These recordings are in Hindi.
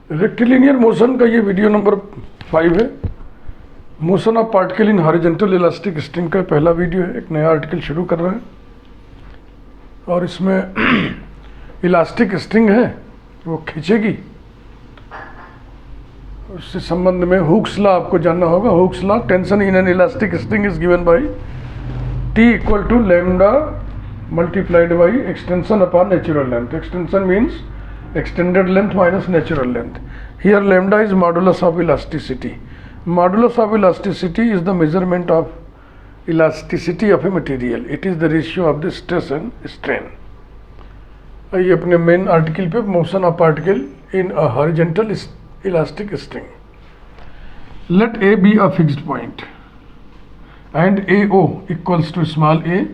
रेक्टिलिनियर मोशन का ये वीडियो नंबर 5 है। Motion of particle in horizontal elastic string का पहला वीडियो है। एक नया आर्टिकल शुरू कर रहे हैं और इसमें इलास्टिक स्ट्रिंग है, वो खींचेगी। उससे संबंध में हुक्स लॉ आपको जानना होगा। Hooke's law, tension in an elastic string is given by T equal to lambda multiplied by extension upon natural length. Extension means extended length minus natural length. Here lambda is modulus of elasticity. Modulus of elasticity is the measurement of elasticity of a material. It is the ratio of the stress and strain. आइए अपने मेन आर्टिकल पे, motion of particle in a horizontal elastic string. Let A be a fixed point and AO equals to small a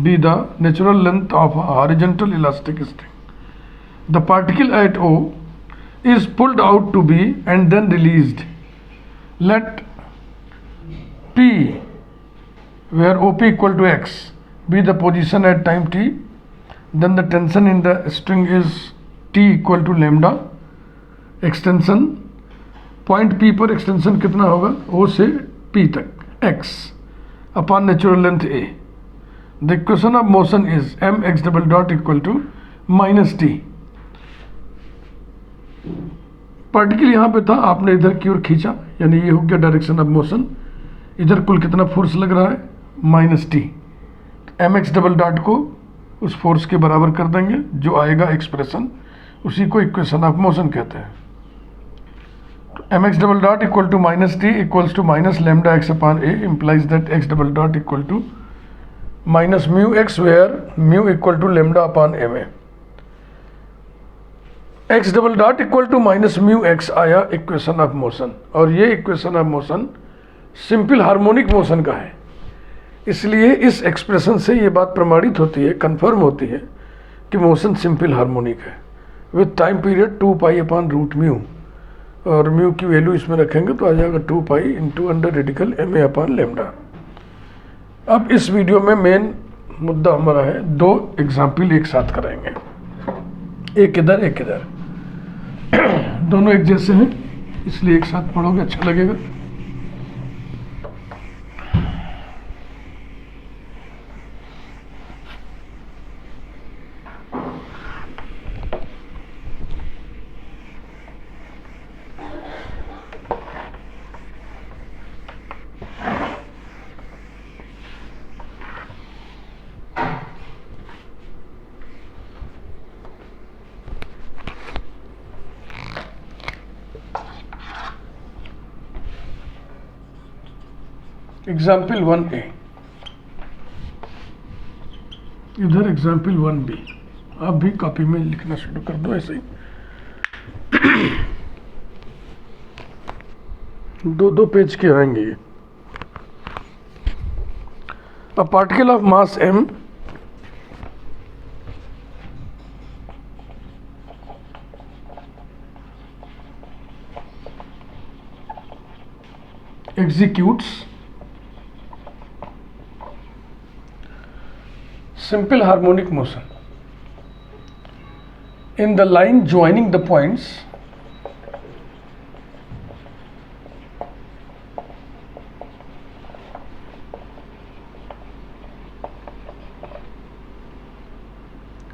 be the natural length of a horizontal elastic string. The particle at O is pulled out to B and then released. Let P, where OP equal to X, be the position at time T. Then the tension in the string is T equal to lambda. Extension point P पर extension कितना होगा? O से P तक X upon natural length A. The equation of motion is mx double dot equal to minus T. Particle यहाँ पे था, आपने इधर की ओर खींचा, यानी ये हो गया डायरेक्शन ऑफ मोशन। इधर कुल कितना फोर्स लग रहा है? Minus T. M x double dot को उस फोर्स के बराबर कर देंगे, जो आएगा एक्सप्रेशन, उसी को इक्वेशन ऑफ मोशन कहते हैं। M x double dot equal to minus T equals to minus lambda x upon a implies that x double dot equal to minus mu x, where mu equal to lambda upon m a. X double dot equal to minus mu x आया इक्वेशन ऑफ मोशन, और ये equation of motion simple harmonic motion का है। इसलिए इस एक्सप्रेशन से ये बात प्रमाणित होती है, कंफर्म होती है कि मोशन सिंपल हार्मोनिक है with time period 2 pi upon root mu, और म्यू की वैल्यू इसमें रखेंगे तो आ जाएगा 2 pi into under radical M a upon lambda. अब इस वीडियो में मेन मुद्दा हमारा है, दो एग्जाम्पल एक साथ कराएंगे, एक इधर एक इधर। दोनों एक जैसे हैं, इसलिए एक साथ पढ़ोगे अच्छा लगेगा। एग्जाम्पल 1A, इधर एग्जाम्पल 1B। आप भी कॉपी में लिखना शुरू कर दो ऐसे ही। दो पेज के आएंगे ये। A particle of mass m executes simple harmonic motion in the line joining the points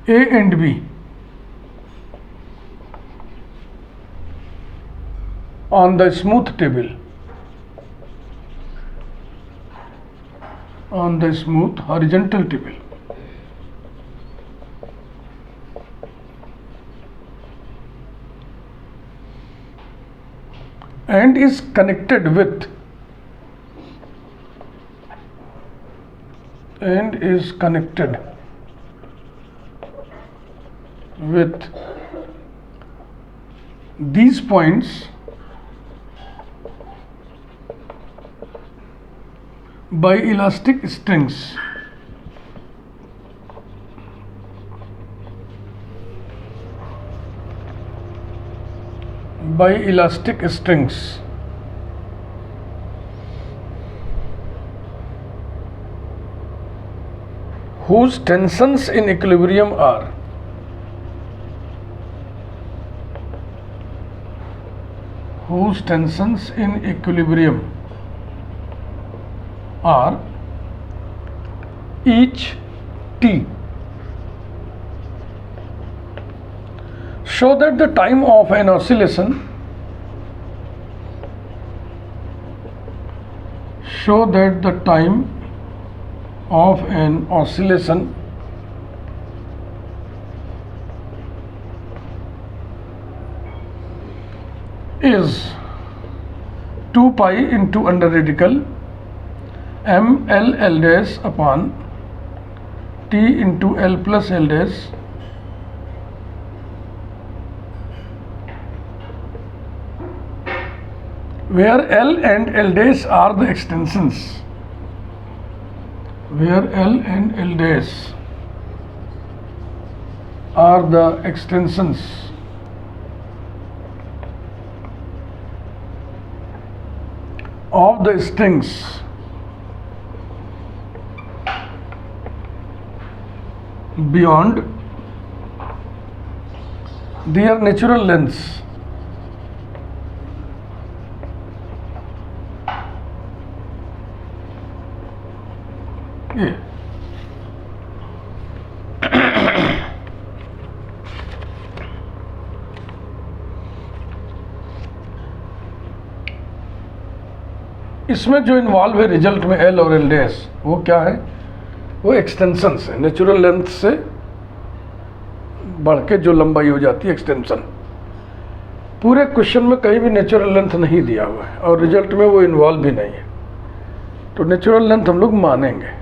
A and B on the smooth table, on the smooth horizontal table, and is connected with these points by elastic strings. By elastic strings whose tensions in equilibrium are whose tensions in equilibrium are each t. Show that the time of an oscillation is 2 pi into under radical m l l dash upon t into l plus l dash where L and L dash are the extensions. Where L and L dash are the extensions of the strings beyond their natural lengths. ये इसमें जो इन्वॉल्व है रिजल्ट में एल और एल डैश, वो क्या है? वो एक्सटेंशंस है। नेचुरल लेंथ से बढ़ के जो लंबाई हो जाती है एक्सटेंशन। पूरे क्वेश्चन में कहीं भी नेचुरल लेंथ नहीं दिया हुआ है और रिजल्ट में वो इन्वॉल्व भी नहीं है, तो नेचुरल लेंथ हम लोग मानेंगे।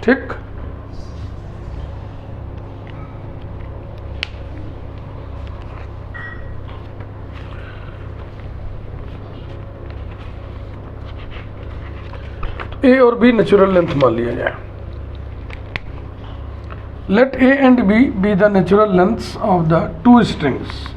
ठीक, ए और बी नेचुरल लेंथ मान लिया जाए। Let A and B the natural lengths of the two strings.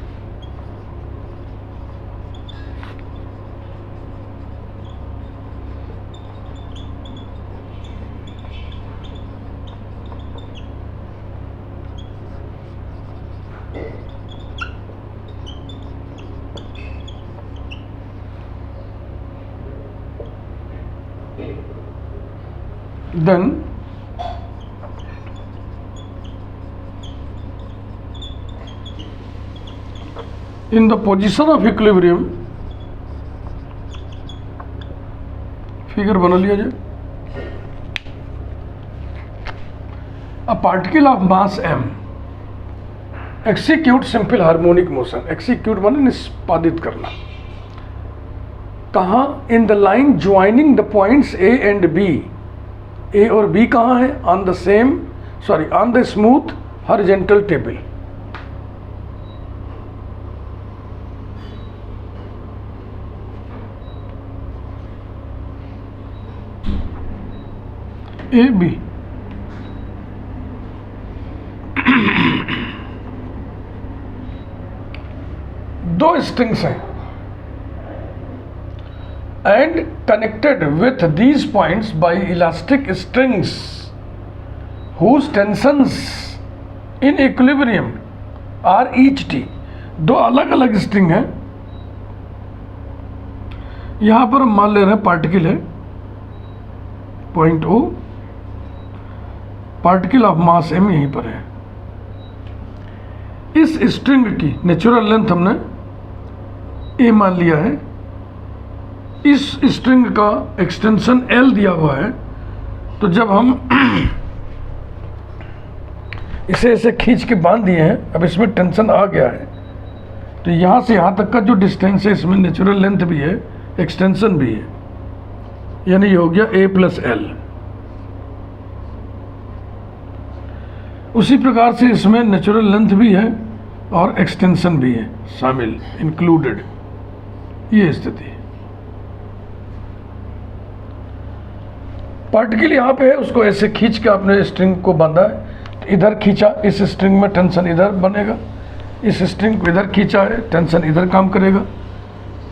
Then in the position of equilibrium, figure बना लिया जाए। A particle of mass m execute simple harmonic motion। execute माने निष्पादित करना। कहाँ? In the line joining the points A and B। ए और बी कहाँ है? On the smooth horizontal table. A B दो स्ट्रिंग्स हैं and connected with these points by elastic strings whose tensions in equilibrium are each t। दो अलग अलग स्ट्रिंग हैं। यहां पर हम मान ले रहे हैं पार्टिकल है point O, particle of mass m यहीं पर है। इस स्ट्रिंग की नेचुरल लेंथ हमने a मान लिया है। इस स्ट्रिंग का एक्सटेंशन L दिया हुआ है, तो जब हम इसे ऐसे खींच के बांध दिए हैं, अब इसमें टेंशन आ गया है, तो यहाँ से यहाँ तक का जो डिस्टेंस है इसमें नेचुरल लेंथ भी है, एक्सटेंशन भी है, यानी ये हो गया A प्लस L। उसी प्रकार से इसमें नेचुरल लेंथ भी है और एक्सटेंशन भी है शामिल, इंक्लूडेड। ये स्थिति है। पार्टिकल यहाँ पे है, उसको ऐसे खींच के आपने स्ट्रिंग को बांधा है, इधर खींचा, इस स्ट्रिंग में टेंशन इधर बनेगा, इस स्ट्रिंग को इधर खींचा है, टेंशन इधर काम करेगा।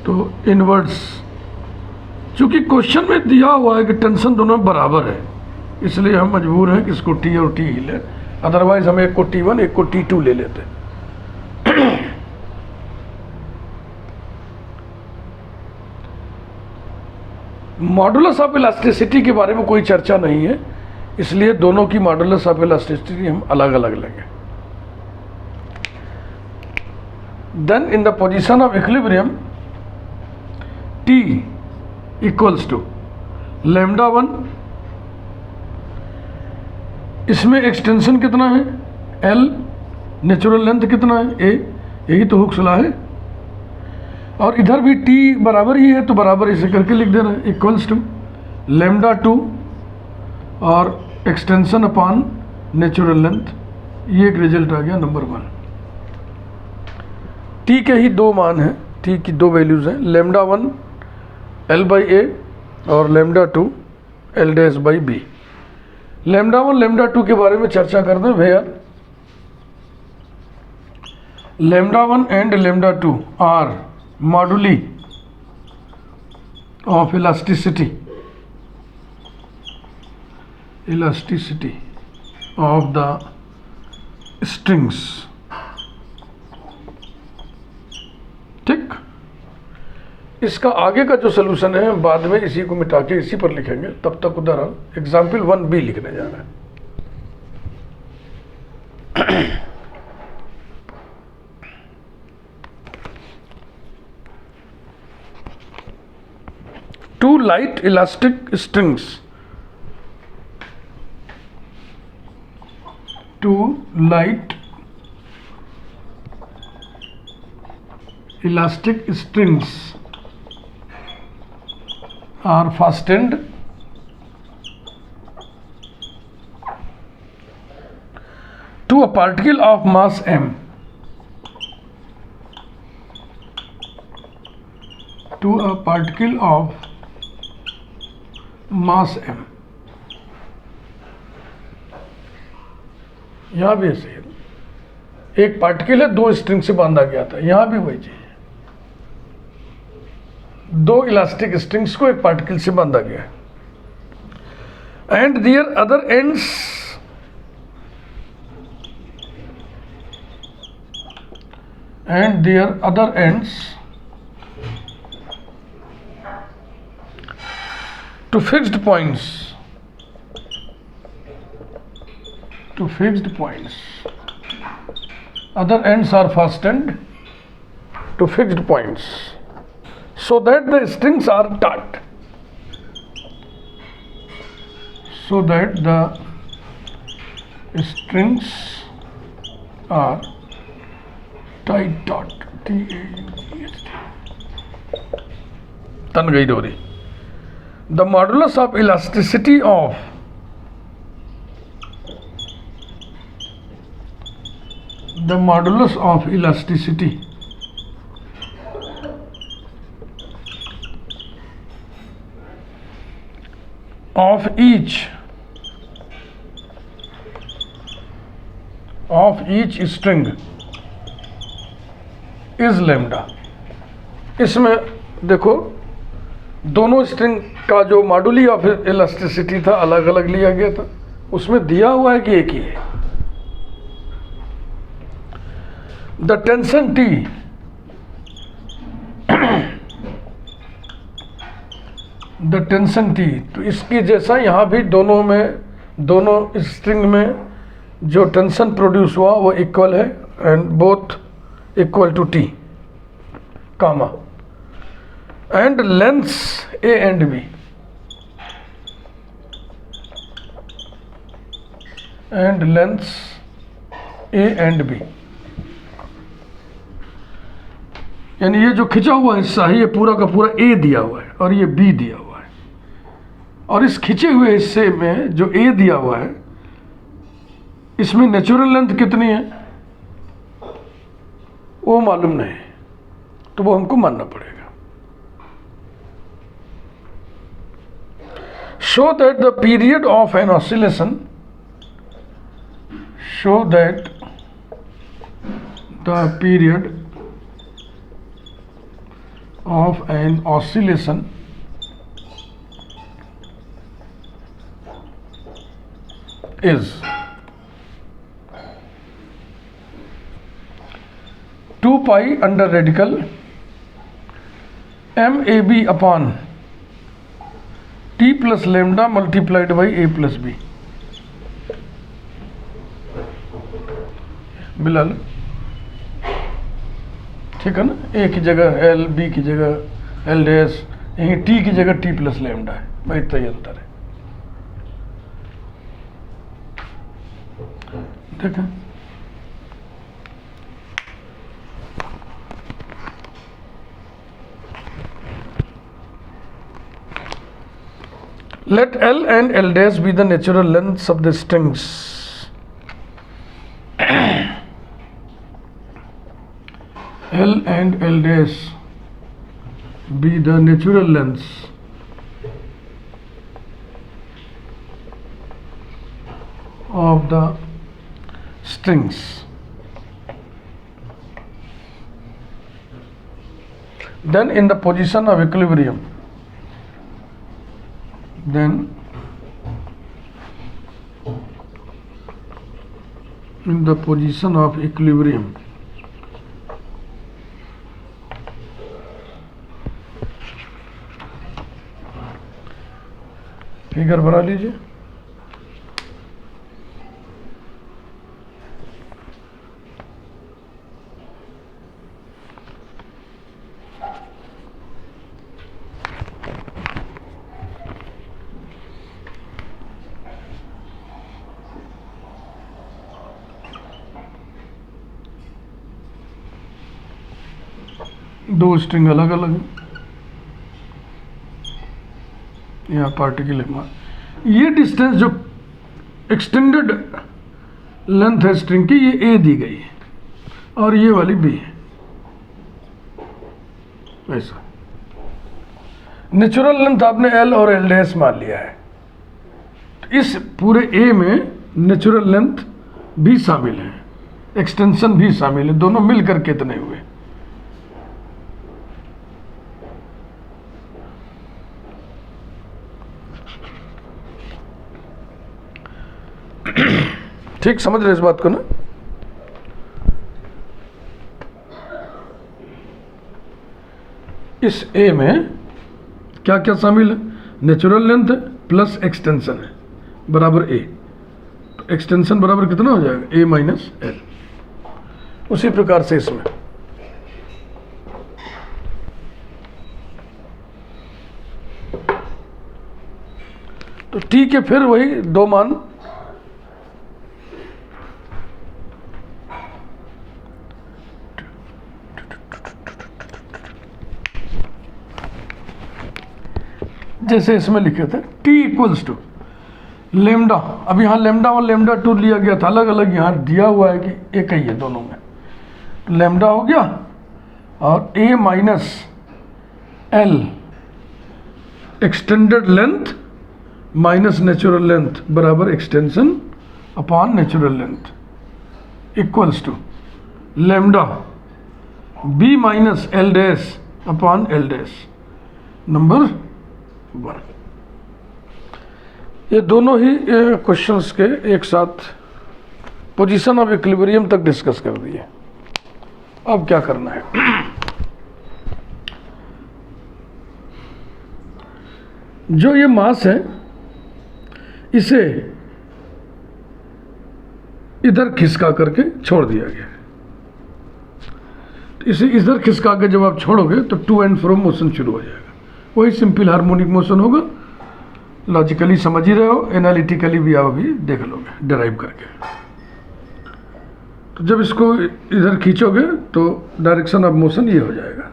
तो इनवर्ड्स, चूँकि क्वेश्चन में दिया हुआ है कि टेंशन दोनों बराबर है, इसलिए हम मजबूर हैं कि इसको T और T ही लें, अदरवाइज हम एक को T1 एक को T2 ले लेते। मॉडुलस ऑफ इलास्टिसिटी के बारे में कोई चर्चा नहीं है, इसलिए दोनों की मॉडुलस ऑफ इलास्टिसिटी हम अलग अलग लेंगे। Then in the position of equilibrium T equals to lambda 1, इसमें एक्सटेंशन कितना है L, नेचुरल लेंथ कितना है A, यही तो हुक्स लॉ है, और इधर भी T बराबर ही है तो बराबर इसे करके लिख देना है, इक्वल्स टू लैम्डा 2 और एक्सटेंशन अपॉन नेचुरल लेंथ। ये एक रिजल्ट आ गया नंबर 1। T के ही दो मान हैं, T की दो वैल्यूज़ हैं, लैम्डा 1 L/A और लैम्डा 2 L'/B। लैम्डा 1 लैम्डा 2 के बारे में चर्चा करते हैं। Where lambda 1 and lambda 2 are moduli of elasticity of the strings. ठीक, इसका आगे का जो सोल्यूशन है बाद में इसी को मिटा के इसी पर लिखेंगे, तब तक उधर हम एग्जाम्पल 1B लिखने जा रहे हैं। Two light elastic strings, two light elastic strings are fastened to a particle of mass m, to a particle of mass m। यहां भी ऐसे है, एक पार्टिकल है, दो स्ट्रिंग से बांधा गया था, यहां भी वही चीज है, दो इलास्टिक स्ट्रिंग्स को एक पार्टिकल से बांधा गया है। And there other ends to fixed points, other ends are fastened to fixed points so that the strings are taut, taut, T-A-U-T-H-T, तन गई डोरी। The modulus of elasticity of of each string is lambda। इसमें देखो दोनों स्ट्रिंग का जो मॉडुली ऑफ इलास्टिसिटी था अलग अलग लिया गया था, उसमें दिया हुआ है कि एक ही है। द टेंशन T तो इसकी जैसा यहाँ भी दोनों स्ट्रिंग में जो टेंशन प्रोड्यूस हुआ वो इक्वल है, and both equal to T comma, and lengths A and B, यानी ये जो खिंचा हुआ हिस्सा है ये पूरा का पूरा A दिया हुआ है और ये B दिया हुआ है, और इस खिंचे हुए हिस्से में जो A दिया हुआ है इसमें नेचुरल लेंथ कितनी है वो मालूम नहीं, तो वो हमको मानना पड़ेगा। Show that the period of an oscillation is 2 pi under radical MAB upon T plus lambda multiplied by A plus B, मिला लो, ठीक है ना। ए की जगह एल, बी की जगह एल डैश, यहीं टी की जगह टी प्लस लेमडा है, भाई इतना ही अंतर है, ठीक है। Let L and L dash be the natural lengths of the strings. L and L dash be the natural lengths of the strings. Then in the position of equilibrium, then in the position of equilibrium, figure बना लीजिए। दो स्ट्रिंग अलग अलग हैं, यहाँ पार्टिकल है। ये डिस्टेंस जो एक्सटेंडेड लेंथ है स्ट्रिंग की, ये ए दी गई है और ये वाली बी है, ऐसा। नेचुरल लेंथ आपने एल और एल डैश मान लिया है, तो इस पूरे ए में नेचुरल लेंथ भी शामिल है, एक्सटेंशन भी शामिल है, दोनों मिलकर कितने हुए। ठीक समझ रहे इस बात को ना। इस ए में क्या क्या शामिल है, नेचुरल लेंथ है प्लस एक्सटेंशन है बराबर ए, तो एक्सटेंशन बराबर कितना हो जाएगा, ए माइनस एल। उसी प्रकार से इसमें तो ठीक है, फिर वही दो मान जैसे इसमें लिखे थे t इक्वल्स टू लेमडा। अब यहाँ लेमडा और लेमडा 2 लिया गया था अलग अलग, यहाँ दिया हुआ है कि एक ही है दोनों में, लेमडा हो गया और a minus L extended length minus natural length बराबर extension upon natural length equals to lambda b minus L dash upon L dash number 1। ये दोनों ही क्वेश्चंस के एक साथ पोजीशन ऑफ इक्विलिब्रियम तक डिस्कस कर दिए। अब क्या करना है, जो ये मास है इसे इधर खिसका करके छोड़ दिया गया। इसे इधर खिसका के जब आप छोड़ोगे तो टू एंड फ्रो मोशन शुरू हो जाएगा, वही सिंपल हार्मोनिक मोशन होगा। लॉजिकली समझ ही रहे हो, एनालिटिकली भी आप अभी देख लोगे डिराइव करके। तो जब इसको इधर खींचोगे तो डायरेक्शन ऑफ मोशन ये हो जाएगा।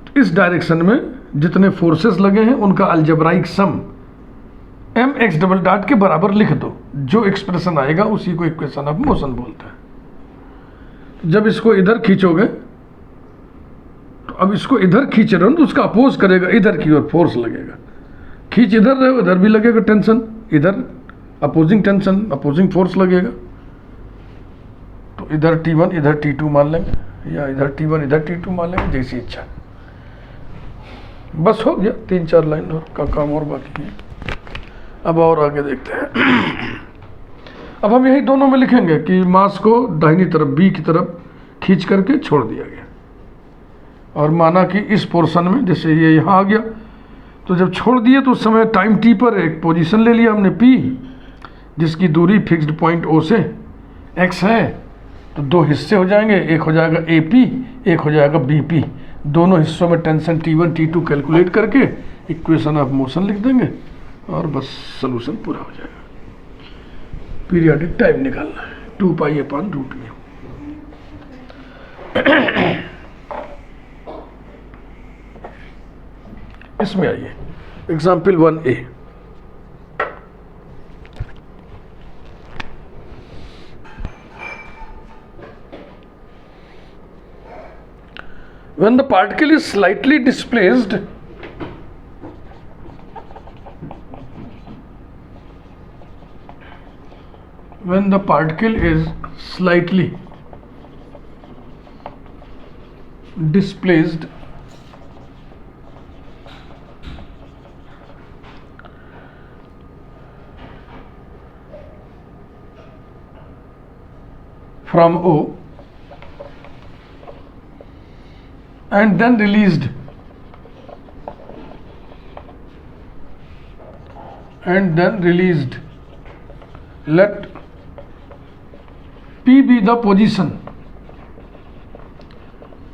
तो इस डायरेक्शन में जितने फोर्सेस लगे हैं उनका अलजेब्राइक सम एम एक्स डबल डॉट के बराबर लिख दो, जो एक्सप्रेशन आएगा उसी को इक्वेशन ऑफ मोशन बोलते हैं। तो जब इसको इधर खींचोगे तो अब इसको इधर खींच रहे हो तो उसका अपोज करेगा इधर की ओर फोर्स लगेगा, खींच इधर रहे हो इधर भी लगेगा टेंशन, इधर अपोजिंग टेंशन अपोजिंग फोर्स लगेगा। तो इधर T1 इधर T2 मान लेंगे, या इधर T1 इधर T2 मान लेंगे, जैसी इच्छा। बस हो गया, 3-4 लाइन और का काम और बाकी है। अब और आगे देखते हैं। अब हम यही दोनों में लिखेंगे कि मास को दाहिनी तरफ बी की तरफ खींच करके छोड़ दिया गया, और माना कि इस पोर्शन में जैसे ये यहाँ आ गया तो जब छोड़ दिए तो उस समय टाइम टी पर एक पोजीशन ले लिया हमने p, जिसकी दूरी फिक्स्ड पॉइंट O से x है। तो दो हिस्से हो जाएंगे, एक हो जाएगा AP, एक हो जाएगा BP। दोनों हिस्सों में टेंशन T1 T2 कैलकुलेट करके इक्वेशन ऑफ मोशन लिख देंगे और बस सॉल्यूशन पूरा हो जाएगा। पीरियोडिक टाइम निकालना है 2π/√μ। इसमें आइए example 1A। When the particle is slightly displaced, when the particle is slightly displaced from O and then released let P be the position,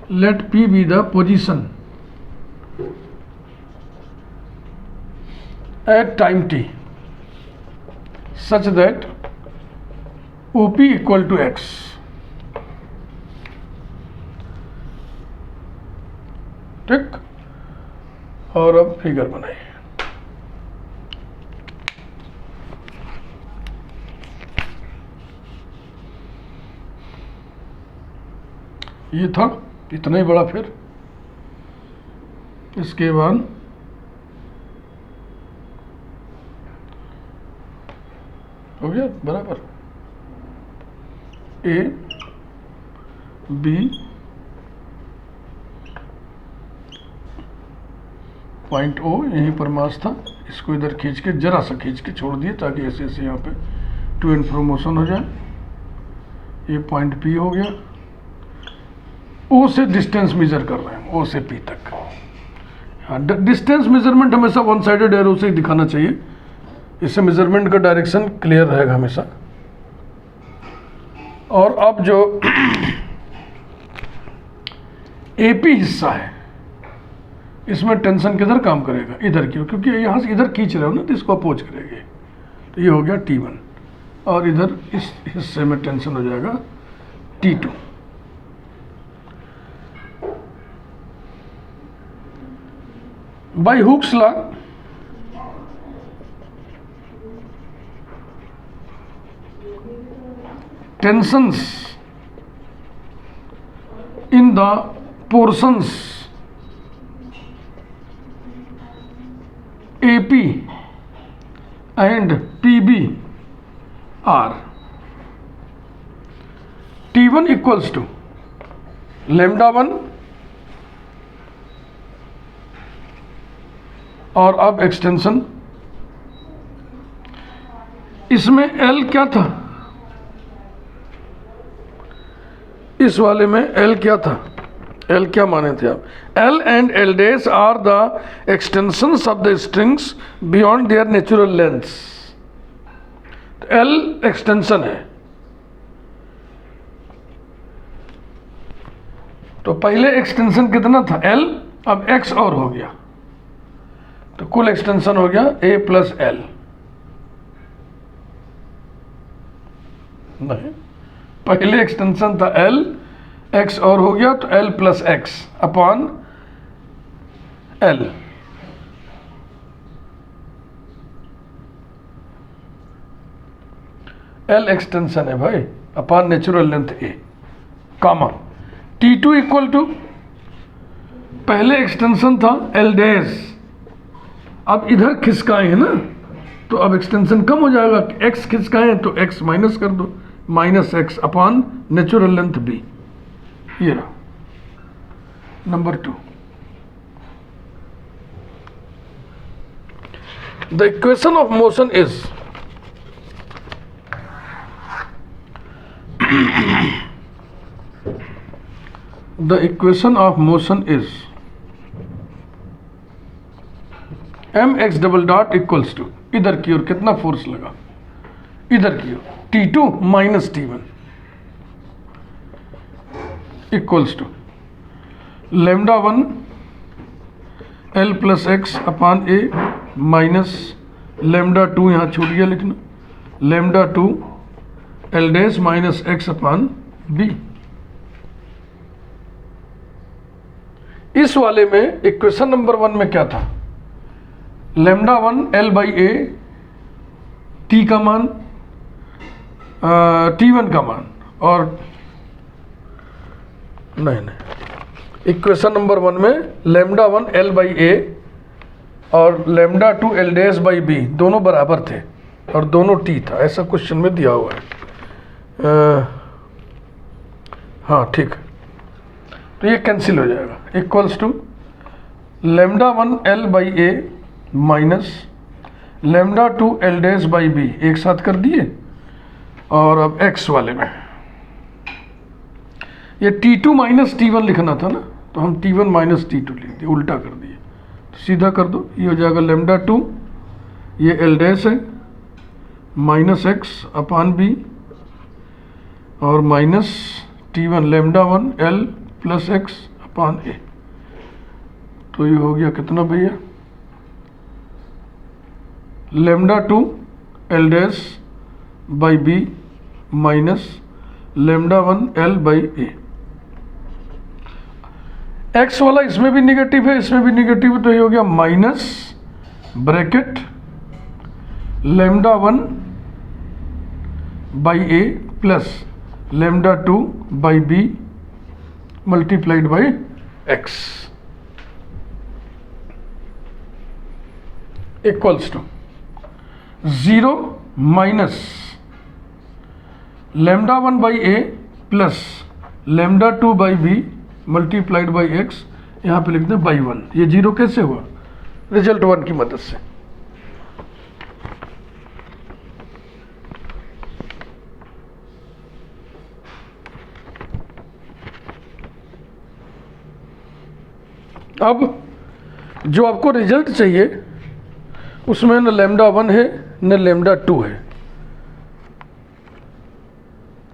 let P be the position at time t such that OP equal to x। ठीक, और अब फिगर बनाइए। ये था इतना ही बड़ा, फिर इसके बाद हो गया बराबर A B पॉइंट O यहीं पर मास था, इसको इधर खींच के जरा सा खींच के छोड़ दिए ताकि ऐसे ऐसे यहाँ पे टू एंड फ्रो मोशन हो जाए। ये पॉइंट P हो गया। O से डिस्टेंस मेजर कर रहे हैं, O से P तक। हाँ, डिस्टेंस मेजरमेंट हमेशा वन साइडेड एरो से ही दिखाना चाहिए, इससे मेजरमेंट का डायरेक्शन क्लियर रहेगा हमेशा। और अब जो AP हिस्सा है इसमें टेंशन किधर काम करेगा, इधर की, क्योंकि यहाँ से इधर खींच रहे हो ना तो इसको अपोज करेंगे। तो ये हो गया T1 और इधर इस हिस्से में टेंशन हो जाएगा T2। By Hooke's law tensions in the portions AP and PB are T1 equals to λ1 और अब एक्सटेंशन, इसमें L क्या था, इस वाले में L क्या था, L क्या माने थे आप, L and L dash are the extensions of the strings beyond their natural lengths। L extension है, तो पहले एक्सटेंशन कितना था L, अब X और हो गया, तो कुल एक्सटेंशन हो गया A प्लस L। नहीं, पहले एक्सटेंशन था L, X और हो गया तो L plus X upon L। L extension है भाई upon natural length A, comma T2 equal to पहले एक्सटेंशन था L डैश, अब इधर खिसकाए हैं ना तो अब एक्सटेंशन कम हो जाएगा, X खिसकाए हैं तो X माइनस कर दो, minus X upon natural length B। ये रहा number 2। The equation of motion is the equation of motion is M x double dot equals to इधर की ओर कितना फोर्स लगा, इधर की ओर T2 minus T1 equals to lambda 1 L plus x upon A minus lambda 2 यहाँ छूट गया लिखना, lambda 2 L dash minus X upon B. इस वाले में इक्वेशन नंबर 1 में क्या था, lambda 1 L by A, T का मान T1 का मान, और नहीं इक्वेशन नंबर 1 में लेमडा 1 L बाई ए और lambda 2 L dash by B दोनों बराबर थे और दोनों T था, ऐसा क्वेश्चन में दिया हुआ है। हाँ ठीक है, तो ये कैंसिल हो जाएगा, equals to lambda 1 L by A minus lambda 2 L dash by B एक साथ कर दिए, और अब x वाले में ये T2 माइनस T1 लिखना था ना, तो हम T1 माइनस T2 लिख दिए, उल्टा कर दिए, तो सीधा कर दो, ये हो जाएगा लेमडा 2, ये L डैश है माइनस x अपान बी और minus T1 lambda 1 L plus x upon A. तो ये हो गया कितना भैया, lambda 2 L dash by B minus lambda 1 L by A. X वाला इसमें भी निगेटिव है, इसमें भी निगेटिव है, तो ये हो गया minus bracket lambda 1 by A plus lambda 2 by B multiplied by X equals to 0 minus lambda 1 by A plus lambda 2 by B multiplied by X, यहाँ पे लिखते हैं बाई 1। ये 0 कैसे हुआ, रिजल्ट 1 की मदद से। अब जो आपको रिजल्ट चाहिए उसमें न लेमडा 1 है न लेमडा 2 है,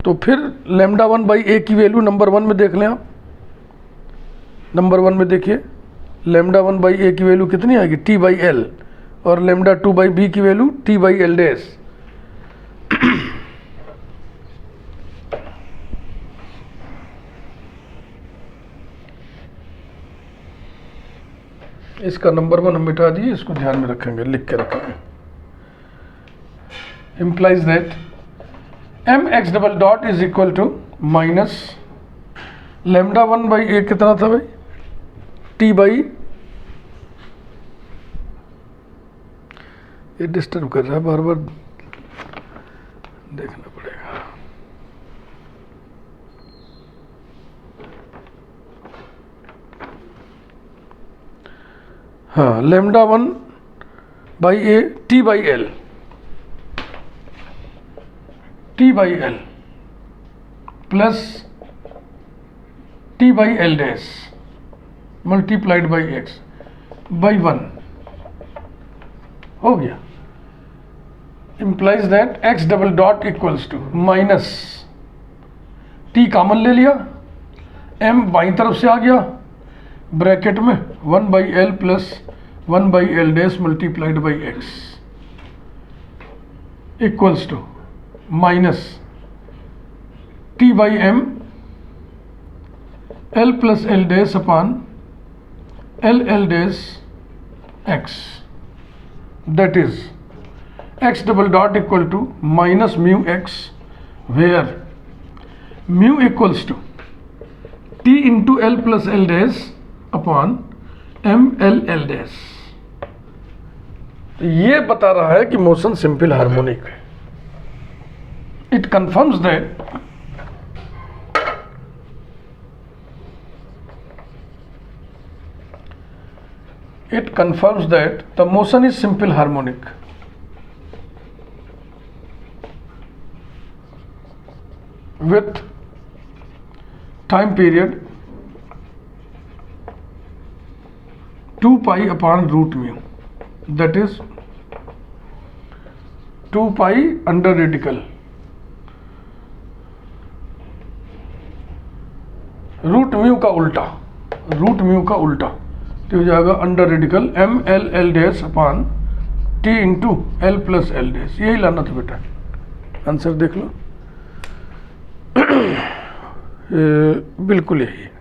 तो फिर लेमडा 1 बाई ए की वैल्यू नंबर 1 में देख लें आप। नंबर 1 में देखिए लेमडा 1 बाई ए की वैल्यू कितनी आएगी, टी बाई एल, और लेमडा 2 बाई बी की value T by L dash. इसका नंबर 1 हम मिटा दिए, इसको ध्यान में रखेंगे, लिख के रखेंगे। implies that M x double dot is equal to minus lambda 1 by A कितना था भाई, टी बाई, ये डिस्टर्ब कर रहा है, बार बार देखना पड़ेगा। हाँ, lambda 1 by A T by L, T by L plus T by L dash multiplied by X by 1 हो गया। Implies that x double dot equals to minus T common ले लिया, एम बाई तरफ से आ गया, ब्रैकेट में 1 by L plus 1 by L dash multiplied by X equals to minus T by M L plus L dash upon L L dash X, that is X double dot equal to minus mu x, where mu equals to T into L plus L dash upon M L L dash. ये बता रहा है कि मोशन सिंपल हार्मोनिक है। It confirms that the motion is simple harmonic with time period 2 pi upon root mu, that is 2 pi under radical root mu का उल्टा, रूट म्यू का उल्टा तो हो जाएगा under radical M L L dash upon T into L plus L dash. यही लाना था बेटा, आंसर देख लो। बिल्कुल यही है।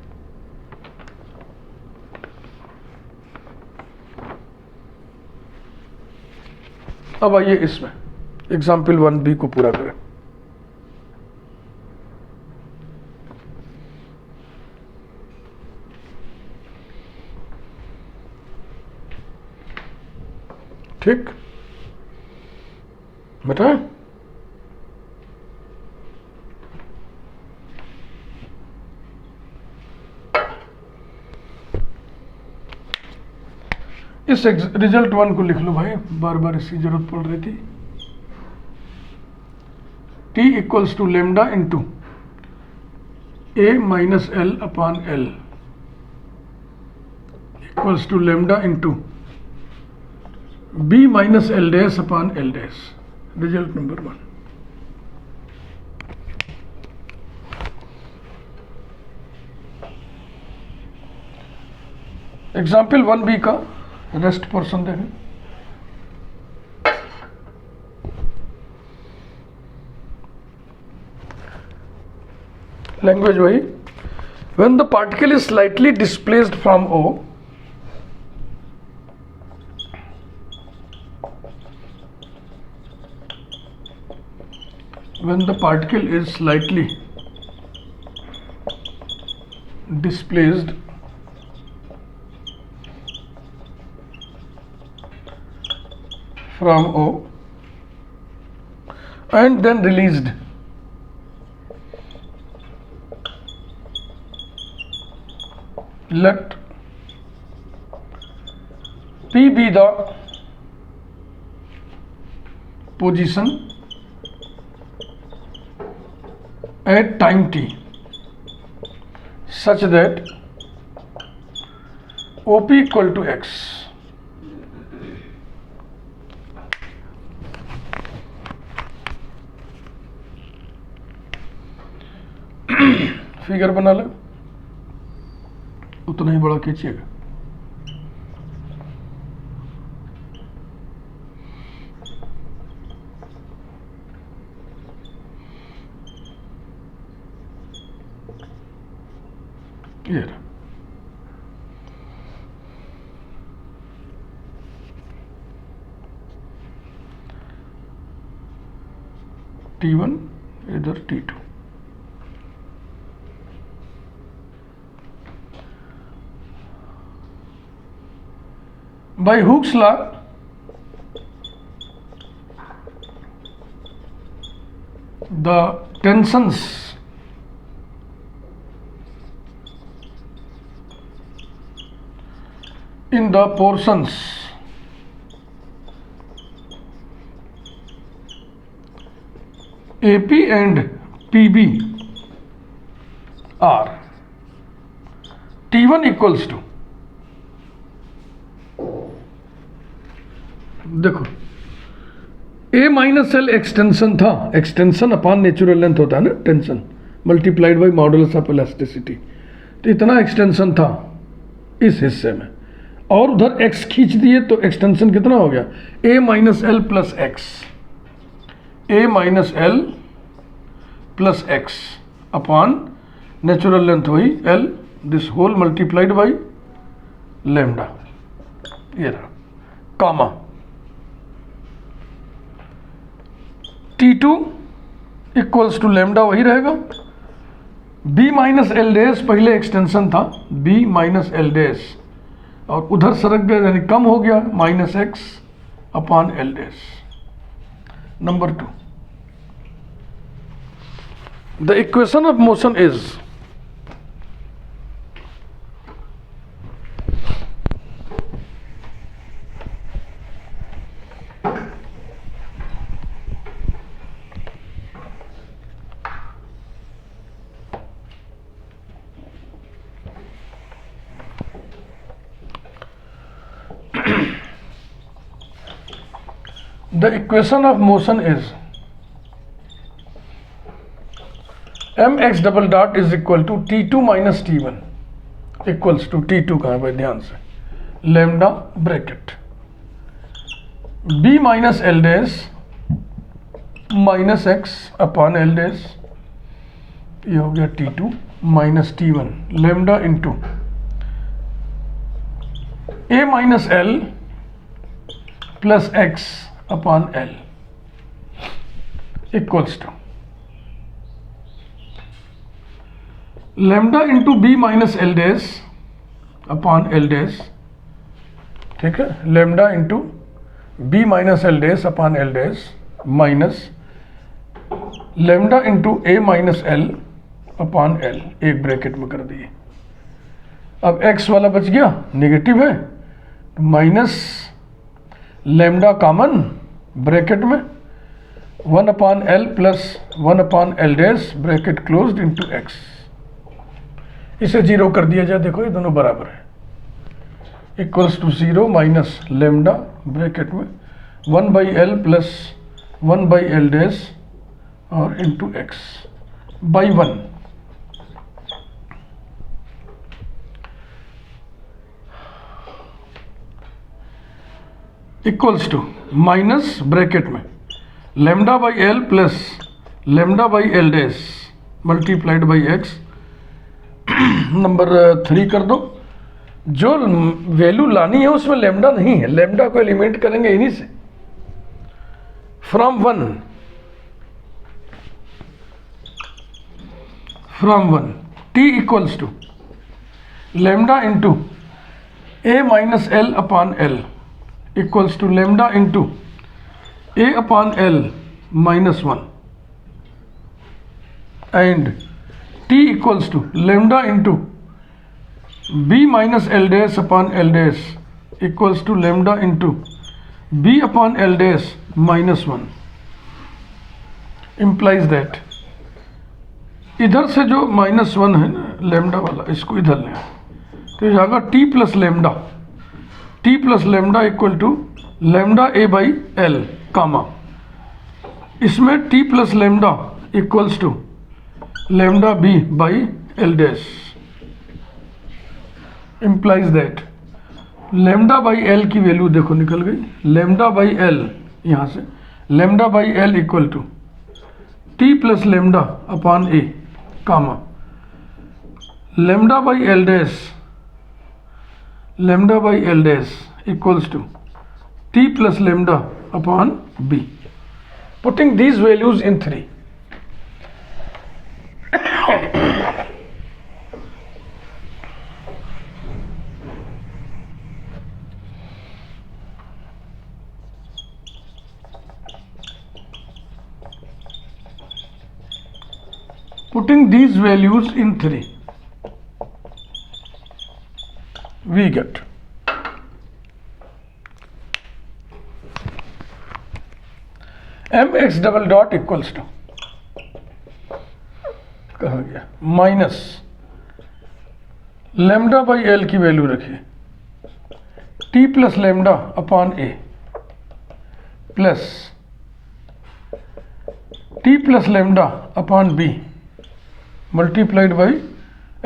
अब आइए इसमें एग्जाम्पल 1B को पूरा करें। ठीक बेटा, इस रिजल्ट 1 को लिख लो भाई, बार बार इसकी जरूरत पड़ रही थी। T equals to lambda into A minus L upon L equals to lambda into B minus L dash upon L dash. Result number 1। Example 1B का रेस्ट पोर्शन देखें। लैंग्वेज वही, when the particle is slightly displaced from O, when the particle is slightly displaced from O and then released, let P be the position at time t such that OP equal to x। Figure बना लो, उतना ही बड़ा खींचिएगा। ये रहा। T1 इधर T2। By Hooke's law, the tensions in the portions AP and PB are T1 equals to, देखो A माइनस एल एक्सटेंशन था, एक्सटेंशन अपॉन नेचुरल लेंथ होता है ना, tension multiplied by modulus of elasticity. तो इतना एक्सटेंशन था इस हिस्से में, और उधर x खींच दिए तो एक्सटेंशन कितना हो गया, a minus L plus X, a minus L plus x upon natural length वही l, this whole multiplied by lambda. ये रहा कामा। T2 इक्वल्स टू लेमडा वही रहेगा, b माइनस एल डैश पहले एक्सटेंशन था, b माइनस एल डैश और उधर सरक गया यानी कम हो गया, minus X upon L dash. Number 2, the equation of motion is The equation of motion is mx double dot is equal to t2 minus t1 equals to t2 कहाँ है भाई, ध्यान से, lambda bracket b minus L dash minus X upon L dash, ये हो गया t2 minus t1 lambda into a minus L plus x upon L equals to lambda into B minus L dash upon L dash, ठीक है, lambda into B minus L dash upon L dash minus lambda into A minus L upon L, एक ब्रैकेट में कर दिए। अब एक्स वाला बच गया, नेगेटिव है, माइनस लेमडा कॉमन ब्रैकेट में 1 upon L plus 1 upon L dash bracket closed into x, इसे जीरो कर दिया जाए, देखो ये दोनों बराबर है, equals to 0 minus lambda bracket में 1 by L plus 1 by L dash और into x by 1, equals to minus bracket में lambda by L plus lambda by L dash multiplied by x, number 3 कर दो। जो वैल्यू लानी है उसमें लेमडा नहीं है, लेमडा को एलिमिनेट करेंगे इन्हीं से, from one t equals to lambda into A minus L upon L equals to lambda into A upon L minus 1 and t equals to lambda into b minus L dash upon L dash equals to lambda into b upon L dash minus 1, implies that इधर से जो माइनस 1 है ना लेमडा वाला, इसको इधर लें तो ये जाएगा t plus lambda equal to lambda A by L comma, इसमें t plus lambda equals to lambda B by L dash, implies that lambda by L की वैल्यू देखो निकल गई, लेमडा बाई एल यहाँ से lambda by L equal to t plus lambda upon A comma lambda by L dash equals to t plus lambda upon B, putting these values in 3, putting these values in 3 we get mx double dot equals to कहा गया माइनस लेमडा बाई एल की वैल्यू रखिए t plus lambda upon A plus t plus lambda upon B multiplied by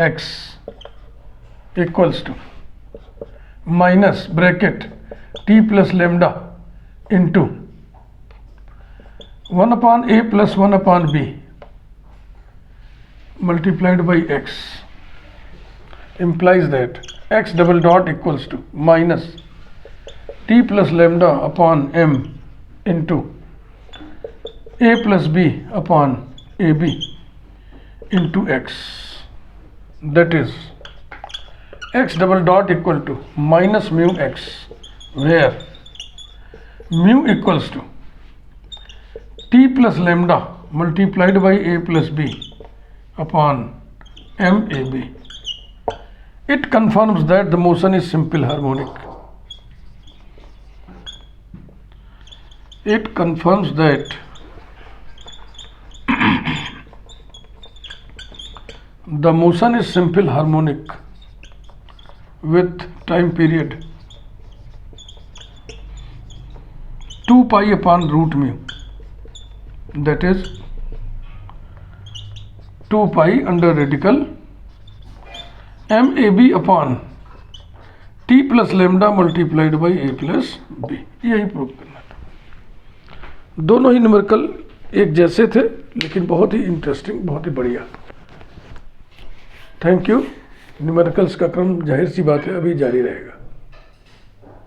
X equals to minus bracket t plus lambda into 1 upon A plus 1 upon B multiplied by X, implies that x double dot equals to minus t plus lambda upon m into a plus b upon ab into x, that is x double dot equal to minus mu x, where mu equals to t plus lambda multiplied by a plus b upon mab. It confirms that the motion is simple harmonic. It confirms that the motion is simple harmonic with time period 2 pi upon root mu, that is 2 pi under radical M A B upon T plus lambda multiplied by A plus B. यही प्रूव करना था। दोनों ही न्यूमेरिकल एक जैसे थे, लेकिन बहुत ही इंटरेस्टिंग, बहुत ही बढ़िया। Thank you. न्यूमेरिकल्स का क्रम जाहिर सी बात है अभी जारी रहेगा।